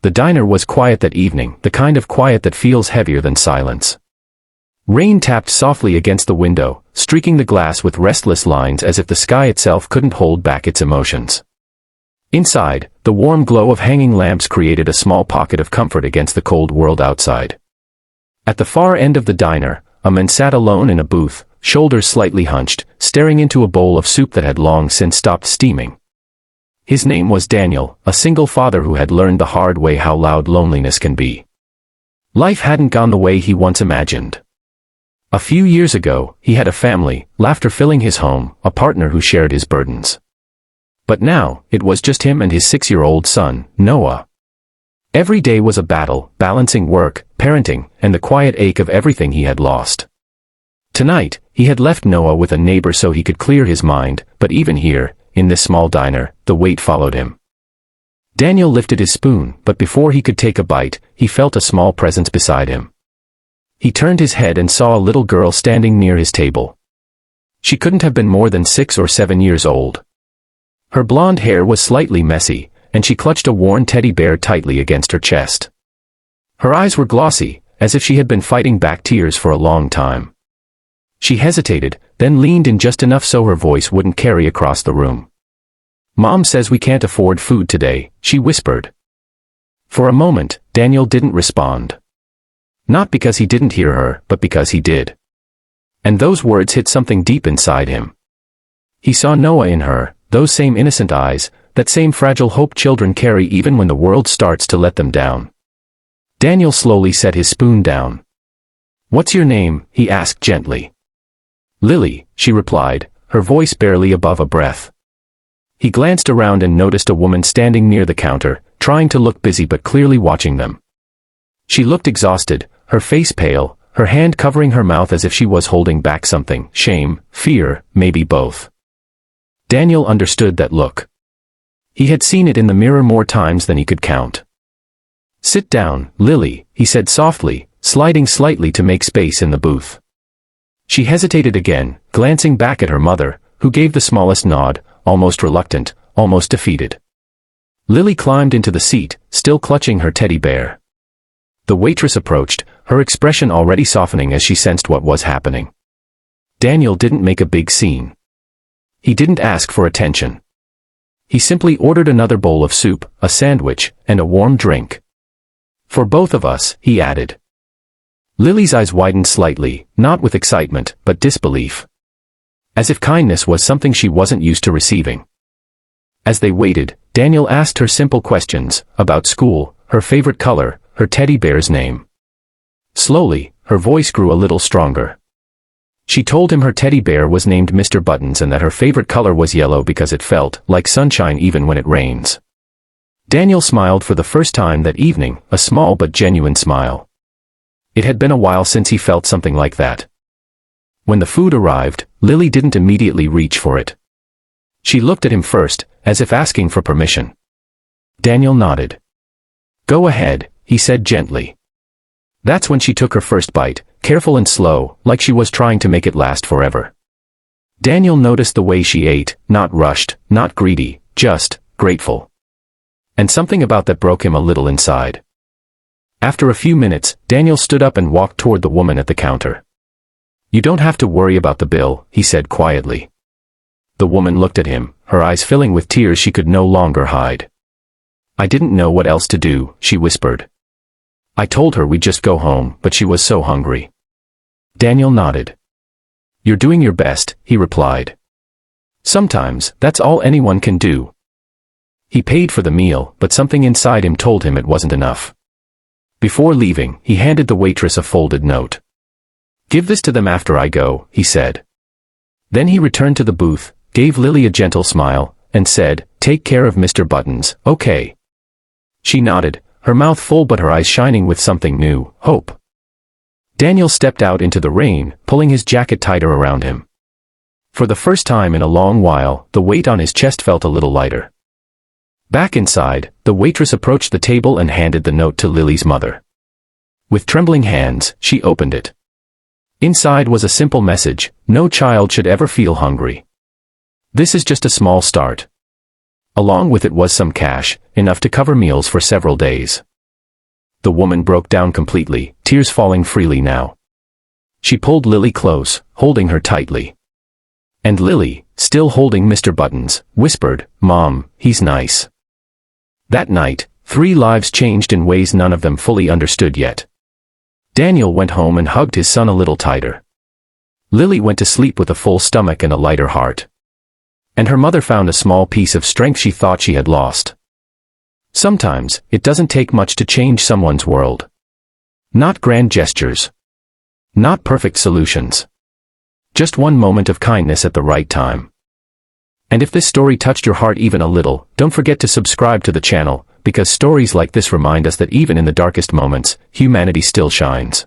The diner was quiet that evening, the kind of quiet that feels heavier than silence. Rain tapped softly against the window, streaking the glass with restless lines as if the sky itself couldn't hold back its emotions. Inside, the warm glow of hanging lamps created a small pocket of comfort against the cold world outside. At the far end of the diner, a man sat alone in a booth, shoulders slightly hunched, staring into a bowl of soup that had long since stopped steaming. His name was Daniel, a single father who had learned the hard way how loud loneliness can be. Life hadn't gone the way he once imagined. A few years ago, he had a family, laughter filling his home, a partner who shared his burdens. But now, it was just him and his 6-year-old son, Noah. Every day was a battle, balancing work, parenting, and the quiet ache of everything he had lost. Tonight, he had left Noah with a neighbor so he could clear his mind, but even here, in this small diner, the weight followed him. Daniel lifted his spoon, but before he could take a bite, he felt a small presence beside him. He turned his head and saw a little girl standing near his table. She couldn't have been more than 6 or 7 years old. Her blonde hair was slightly messy, and she clutched a worn teddy bear tightly against her chest. Her eyes were glossy, as if she had been fighting back tears for a long time. She hesitated, then leaned in just enough so her voice wouldn't carry across the room. "Mom says we can't afford food today," she whispered. For a moment, Daniel didn't respond. Not because he didn't hear her, but because he did. And those words hit something deep inside him. He saw Noah in her, those same innocent eyes, that same fragile hope children carry even when the world starts to let them down. Daniel slowly set his spoon down. "What's your name?" he asked gently. "Lily," she replied, her voice barely above a breath. He glanced around and noticed a woman standing near the counter, trying to look busy but clearly watching them. She looked exhausted, her face pale, her hand covering her mouth as if she was holding back something, shame, fear, maybe both. Daniel understood that look. He had seen it in the mirror more times than he could count. "Sit down, Lily," he said softly, sliding slightly to make space in the booth. She hesitated again, glancing back at her mother, who gave the smallest nod, almost reluctant, almost defeated. Lily climbed into the seat, still clutching her teddy bear. The waitress approached, her expression already softening as she sensed what was happening. Daniel didn't make a big scene. He didn't ask for attention. He simply ordered another bowl of soup, a sandwich, and a warm drink. "For both of us," he added. Lily's eyes widened slightly, not with excitement, but disbelief. As if kindness was something she wasn't used to receiving. As they waited, Daniel asked her simple questions, about school, her favorite color, her teddy bear's name. Slowly, her voice grew a little stronger. She told him her teddy bear was named Mr. Buttons and that her favorite color was yellow because it felt like sunshine even when it rains. Daniel smiled for the first time that evening, a small but genuine smile. It had been a while since he felt something like that. When the food arrived, Lily didn't immediately reach for it. She looked at him first, as if asking for permission. Daniel nodded. "Go ahead," he said gently. That's when she took her first bite, careful and slow, like she was trying to make it last forever. Daniel noticed the way she ate, not rushed, not greedy, just grateful. And something about that broke him a little inside. After a few minutes, Daniel stood up and walked toward the woman at the counter. "You don't have to worry about the bill," he said quietly. The woman looked at him, her eyes filling with tears she could no longer hide. "I didn't know what else to do," she whispered. "I told her we'd just go home, but she was so hungry." Daniel nodded. "You're doing your best," he replied. "Sometimes, that's all anyone can do." He paid for the meal, but something inside him told him it wasn't enough. Before leaving, he handed the waitress a folded note. "Give this to them after I go," he said. Then he returned to the booth, gave Lily a gentle smile, and said, "Take care of Mr. Buttons, okay?" She nodded, her mouth full but her eyes shining with something new, hope. Daniel stepped out into the rain, pulling his jacket tighter around him. For the first time in a long while, the weight on his chest felt a little lighter. Back inside, the waitress approached the table and handed the note to Lily's mother. With trembling hands, she opened it. Inside was a simple message: no child should ever feel hungry. This is just a small start. Along with it was some cash, enough to cover meals for several days. The woman broke down completely, tears falling freely now. She pulled Lily close, holding her tightly. And Lily, still holding Mr. Buttons, whispered, "Mom, he's nice." That night, 3 lives changed in ways none of them fully understood yet. Daniel went home and hugged his son a little tighter. Lily went to sleep with a full stomach and a lighter heart. And her mother found a small piece of strength she thought she had lost. Sometimes, it doesn't take much to change someone's world. Not grand gestures. Not perfect solutions. Just one moment of kindness at the right time. And if this story touched your heart even a little, don't forget to subscribe to the channel, because stories like this remind us that even in the darkest moments, humanity still shines.